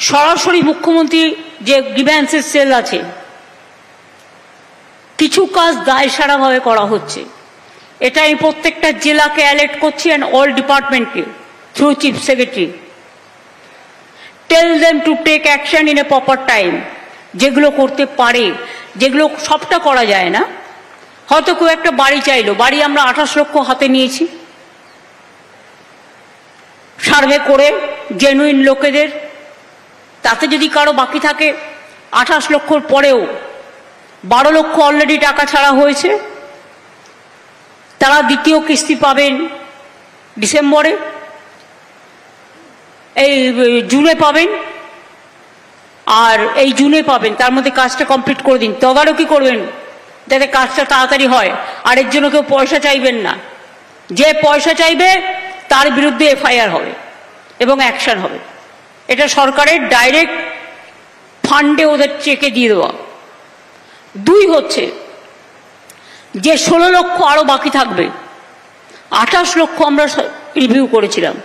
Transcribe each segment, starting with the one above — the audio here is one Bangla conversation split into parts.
সরাসরি মুখ্যমন্ত্রী যে গ্রিভ্যান্সেস সেল আছে, কিছু কাজ দায়সারাভাবে করা হচ্ছে। এটা আমি প্রত্যেকটা জেলাকে অ্যালার্ট করছি অ্যান্ড অল ডিপার্টমেন্টকে through chief secretary. Tell them to take action in a proper time. যেগুলো করতে পারে, যেগুলো সবটা করা যায় না, হয়তো কেউ একটা বাড়ি চাইলো, বাড়ি আমরা 28 লক্ষ হাতে নিয়েছি সার্ভে করে জেনুইন লোকেদের। তাতে যদি কারো বাকি থাকে 28 লক্ষর পরেও 12 লক্ষ অলরেডি টাকা ছাড়া হয়েছে, তারা দ্বিতীয় কিস্তি পাবেন ডিসেম্বরে, এই জুনে পাবেন, আর এই জুনে পাবেন। তার মধ্যে কাজটা কমপ্লিট করে দিন, তদারকি করবেন যাতে কাজটা তাড়াতাড়ি হয়। আর এর জন্য কেউ পয়সা চাইবেন না। যে পয়সা চাইবে তার বিরুদ্ধে এফআইআর হবে এবং অ্যাকশন হবে। এটা সরকারের ডাইরেক্ট ফান্ডে ওদের চেকে দিয়ে দেওয়া। 2 হচ্ছে যে 16 লক্ষ আরো বাকি থাকবে। 28 লক্ষ আমরা রিভিউ করেছিলাম,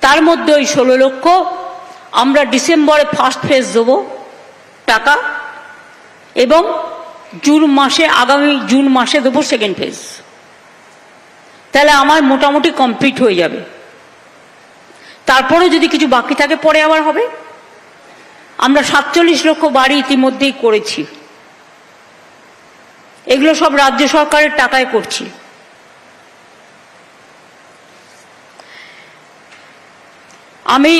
তার মধ্যে ওই 16 লক্ষ আমরা ডিসেম্বরে ফার্স্ট ফেজ দেবো টাকা, এবং আগামী জুন মাসে দেবো সেকেন্ড ফেজ। তাহলে আমার মোটামুটি কমপ্লিট হয়ে যাবে। তারপরে যদি কিছু বাকি থাকে পরে আবার হবে। আমরা 47 লক্ষ বাড়ি ইতিমধ্যেই করেছি। এগুলো সব রাজ্য সরকারের টাকায় করছি। আমি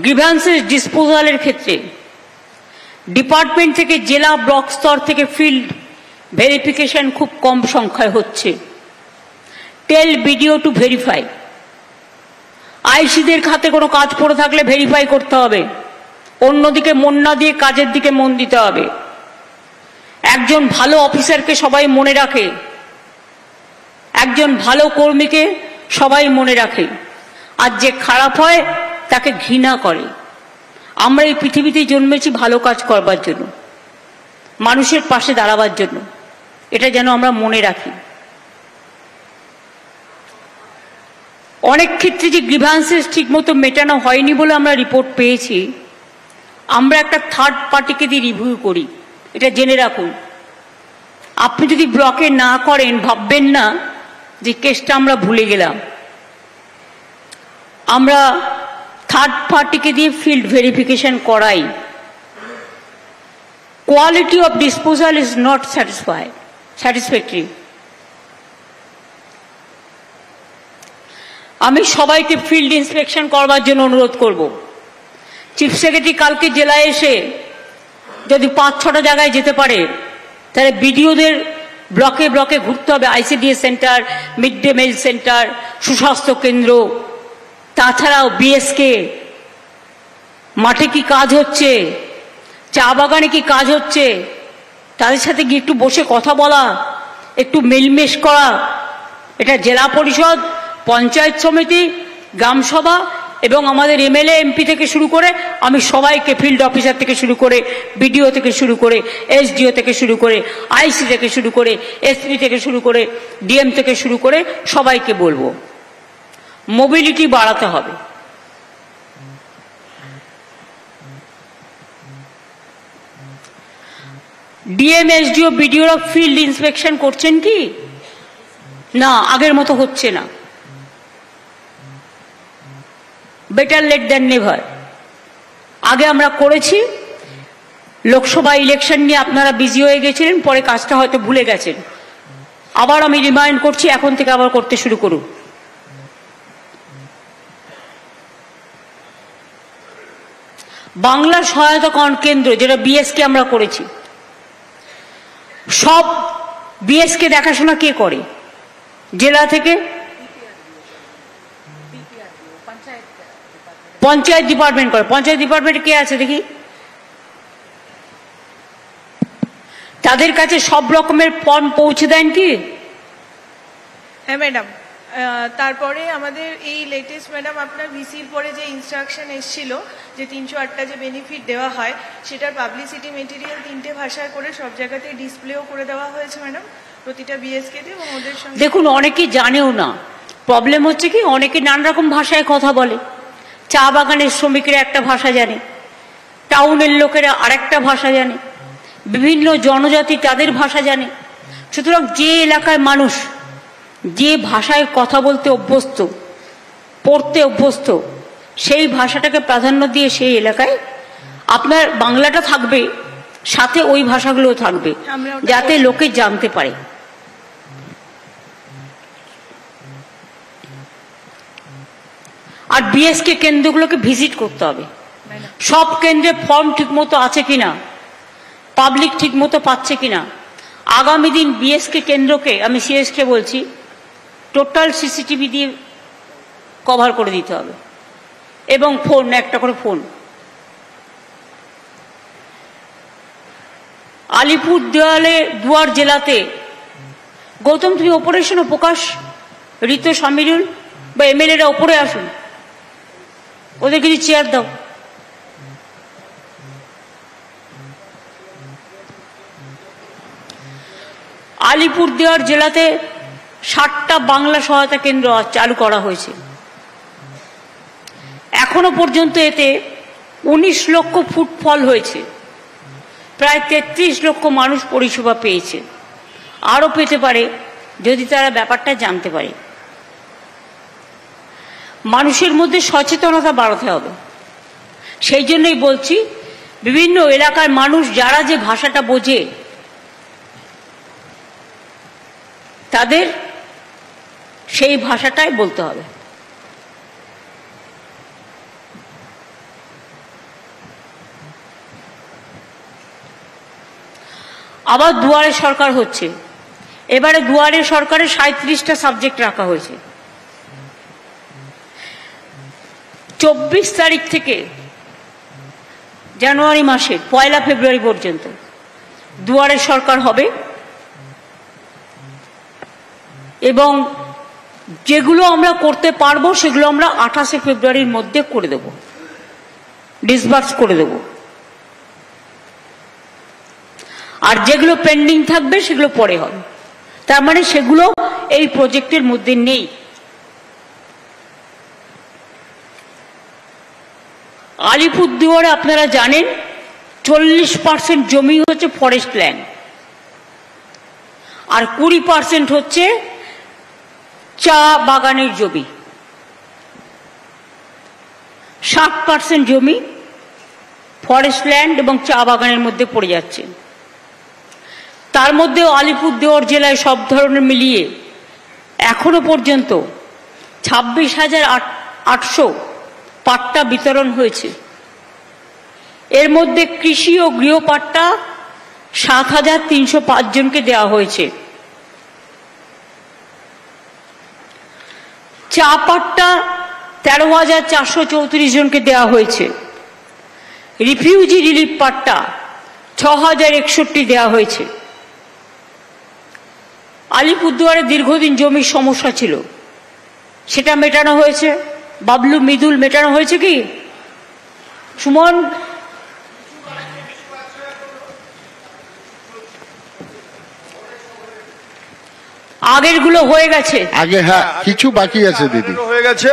গ্রিভ্যান্সেস ডিসপোজালের ক্ষেত্রে ডিপার্টমেন্ট থেকে জেলা ব্লক স্তর থেকে ফিল্ড ভেরিফিকেশন খুব কম সংখ্যায় হচ্ছে। টেল বিডিও টু ভেরিফাই। আইসিদের খাতে কোনো কাজ পড়ে থাকলে ভেরিফাই করতে হবে, অন্যদিকে মন না দিয়ে কাজের দিকে মন দিতে হবে। একজন ভালো অফিসারকে সবাই মনে রাখে, একজন ভালো কর্মীকে সবাই মনে রাখে, আর যে খারাপ হয় তাকে ঘৃণা করে। আমরা এই পৃথিবীতে জন্মেছি ভালো কাজ করবার জন্য, মানুষের পাশে দাঁড়াবার জন্য। এটা যেন আমরা মনে রাখি। অনেক ক্ষেত্রে যে গ্রিভ্যান্সেস ঠিক মতো মেটানো হয়নি বলে আমরা রিপোর্ট পেয়েছি, আমরা একটা থার্ড পার্টিকে দিয়ে রিভিউ করি। এটা জেনে রাখুন। আপনি যদি ব্লকে না করেন, ভাববেন না যে কেসটা আমরা ভুলে গেলাম। আমরা থার্ড পার্টিকে দিয়ে ফিল্ড ভেরিফিকেশন করাই। Quality of disposal is not satisfactory. আমি সবাইকে ফিল্ড ইন্সপেকশন করবার জন্য অনুরোধ করব। চিফ সেক্রেটারি কালকে জেলায় এসে যদি 5-6টা জায়গায় যেতে পারে, তাহলে বিডিওদের ব্লকে ব্লকে ঘুরতে হবে। ICDS centre, mid day meal centre, সুস্বাস্থ্য কেন্দ্র, তাছাড়াও বিএসকে মাঠে কি কাজ হচ্ছে, চা বাগানে কি কাজ হচ্ছে, তাদের সাথে গিয়ে একটু বসে কথা বলা, একটু মেলমেশ করা। এটা জেলা পরিষদ, পঞ্চায়েত সমিতি, গ্রামসভা এবং আমাদের এমএলএ এমপি থেকে শুরু করে আমি সবাইকে, ফিল্ড অফিসার থেকে শুরু করে, বিডিও থেকে শুরু করে, এসডিও থেকে শুরু করে, আইসি থেকে শুরু করে, এসপি থেকে শুরু করে, ডিএম থেকে শুরু করে সবাইকে বলবো মোবিলিটি বাড়াতে হবে। ডিএম, এসডিও, বিডিওরা ফিল্ড ইন্সপেকশন করছেন কি না? আগের মতো হচ্ছে না। Better late than never. আগে আমরা করেছি, লোকসভা ইলেকশন নিয়ে আপনারা বিজি হয়ে গেছিলেন, পরে কাজটা হয়তো ভুলে গেছেন। আবার আমি রিমাইন্ড করছি, এখন থেকে আবার করতে শুরু করুন। বাংলা সহায়তা কেন্দ্র, যেটা বিএসকে আমরা করেছি, সব বিএসকে দেখাশোনা কে করে? জেলা থেকে পঞ্চায়েত ডিপার্টমেন্ট করে। পঞ্চায়েত ডিপার্টমেন্টে কে আছে দেখি? তাদের কাছে সব রকমের ফর্ম পৌঁছে দেন কি? হ্যাঁ ম্যাডাম, তারপরে আমাদের এই লেটেস্ট ম্যাডাম আপনার ভিসির পরে যে ইনস্ট্রাকশন এসেছিল যে 308টা যে বেনিফিট দেওয়া হয়, সেটার পাবলিসিটি মেটেরিয়াল 3টে ভাষায় করে সব জায়গাতে ডিসপ্লেও করে দেওয়া হয়েছে ম্যাডাম, প্রতিটা বিএসকেতে। এবং ওদের সঙ্গে দেখুন, অনেকে জানেও না। প্রবলেম হচ্ছে কি, অনেকে নানা রকম ভাষায় কথা বলে। চা বাগানের শ্রমিকরা একটা ভাষা জানে, টাউনের লোকেরা আরেকটা ভাষা জানে, বিভিন্ন জনজাতি তাদের ভাষা জানে। সুতরাং যে এলাকায় মানুষ যে ভাষায় কথা বলতে অভ্যস্ত, পড়তে অভ্যস্ত, সেই ভাষাটাকে প্রাধান্য দিয়ে সেই এলাকায় আপনার বাংলাটা থাকবে, সাথে ওই ভাষাগুলো থাকবে, যাতে লোকে জানতে পারে। আর বিএসকে কেন্দ্রগুলোকে ভিজিট করতে হবে। সব কেন্দ্রে ফর্ম ঠিকমতো আছে কিনা, পাবলিক ঠিকমতো পাচ্ছে কিনা। আগামী দিন বিএসকে কেন্দ্রকে, আমি সিএসকে বলছি, টোটাল সিসিটিভি দিয়ে কভার করে দিতে হবে, এবং ফোন, একটা করে ফোন। আলিপুর দুয়ার জেলাতে, গৌতম তুমি ওপরে এসো না, প্রকাশ, ঋতু, সামিরুল বা এমএলএরা ওপরে আসুন, ওদের কিছু চেয়ার দাও। আলিপুরদুয়ার জেলাতে 60টা বাংলা সহায়তা কেন্দ্র চালু করা হয়েছে। এখনো পর্যন্ত এতে 19 লক্ষ ফুটফল হয়েছে, প্রায় 33 লক্ষ মানুষ পরিষেবা পেয়েছে, আরও পেতে পারে যদি তারা ব্যাপারটা জানতে পারে। মানুষের মধ্যে সচেতনতা বাড়াতে হবে। সেই জন্যই বলছি, বিভিন্ন এলাকার মানুষ যারা যে ভাষাটা বোঝে তাদের সেই ভাষাটাই বলতে হবে। আবার দুয়ারে সরকার হচ্ছে। এবারে দুয়ারে সরকারে 37টা সাবজেক্ট রাখা হয়েছে। 24 তারিখ থেকে জানুয়ারি মাসের 1 ফেব্রুয়ারি পর্যন্ত দুয়ারে সরকার হবে, এবং যেগুলো আমরা করতে পারবো সেগুলো আমরা 28 ফেব্রুয়ারির মধ্যে করে দেব, ডিসবার্স করে দেব। আর যেগুলো পেন্ডিং থাকবে সেগুলো পরে হবে। তার মানে সেগুলো এই প্রজেক্টের মধ্যে নেই। আলিপুরদুয়ারে আপনারা জানেন 40% জমি হচ্ছে ফরেস্ট ল্যান্ড, আর 20% হচ্ছে চা বাগানের জমি। 60% জমি ফরেস্ট ল্যান্ড এবং চা বাগানের মধ্যে পড়ে যাচ্ছে। তার মধ্যেও আলিপুরদুয়ার জেলায় সব ধরনের মিলিয়ে এখনো পর্যন্ত 26,800 পাট্টা বিতরণ হয়েছে। এর মধ্যে কৃষি ও গৃহপাট্টা 7,305 জনকে দেওয়া হয়েছে। চা পাট্টা 13,434 জনকে দেওয়া হয়েছে। রিফিউজি রিলিফ পাট্টা 6,061 দেওয়া হয়েছে। আলিপুরদুয়ারে দীর্ঘদিন জমির সমস্যা ছিল, সেটা মেটানো হয়েছে। বাবলু, মৃদুল, মেটানো হয়েছে কি? সুমন, আগের গুলো হয়ে গেছে, আগে হ্যাঁ কিছু বাকি আছে দিদি, হয়ে গেছে,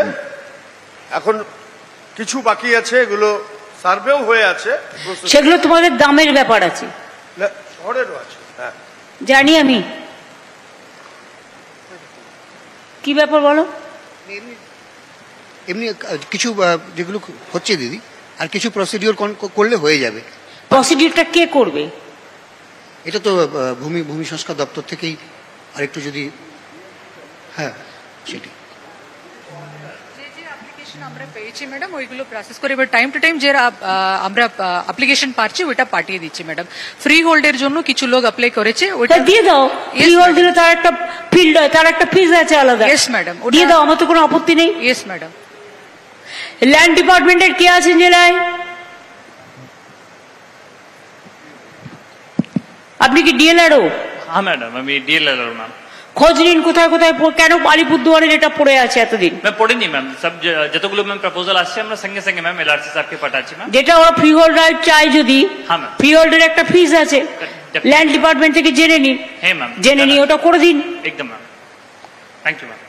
এখন কিছু বাকি আছে, এগুলো সার্ভেও হয়ে আছে, সেগুলো তোমাদের দামের ব্যাপার আছে, শহরেরও আছে। হ্যাঁ জানি আমি। কি ব্যাপার বলো? এমনি কিছু যেগুলো হচ্ছে দিদি, আর কিছু প্রসিডিওর করলে হয়ে যাবে। প্রসিডিওরটা কে করবে? এটা তো ভূমি সংস্কার দপ্তর থেকেই আরেকটু যদি, হ্যাঁ সেটি আমরা পেয়েছি ম্যাডাম, ওইগুলো প্রসেস করে এবার টাইম টু টাইম যে আমরা অ্যাপ্লিকেশন পাচ্ছি ওইটা পাঠিয়ে দিচ্ছি ম্যাডাম। ফ্রি হোল্ডের জন্য কিছু লোক অ্যাপ্লাই করেছে, ওইটা দিয়ে দাও। ফ্রি হোল্ড দিলে তার একটা ফিল্ড হয়, তার একটা ফিজ আছে আলাদা। ইয়েস ম্যাডাম, দিয়ে দাও, আমার তো কোনো আপত্তি নেই। Yes madam. ল্যান্ড ডিপার্টমেন্টের কে আছেন জেলায়? আপনি কি ডিএলআরও? হ্যাঁ ম্যাডাম, আমি ডিএলআরও ম্যাম। খোঁজ নিন কোথায় কোথায়, কেন আলিপুরদুয়ারের এটা পড়ে আছে এতদিন? ম্যাম পড়িনি ম্যাম, সব যতগুলো ম্যাম প্রপোজাল আসছে আমরা সঙ্গে সঙ্গে ম্যাম এলআরসি সাহেবকে পাঠাচ্ছি ম্যাম। যেটা ওরা ফ্রি হোল্ড রাইট চাই, যদি ফ্রি হোল্ডের একটা ফিস আছে, ল্যান্ড ডিপার্টমেন্ট থেকে জেনে নিন। হ্যাঁ ম্যাম, জেনে নিয়ে ওটা করে দিন। একদম ম্যাম, থ্যাংক ইউ ম্যাম।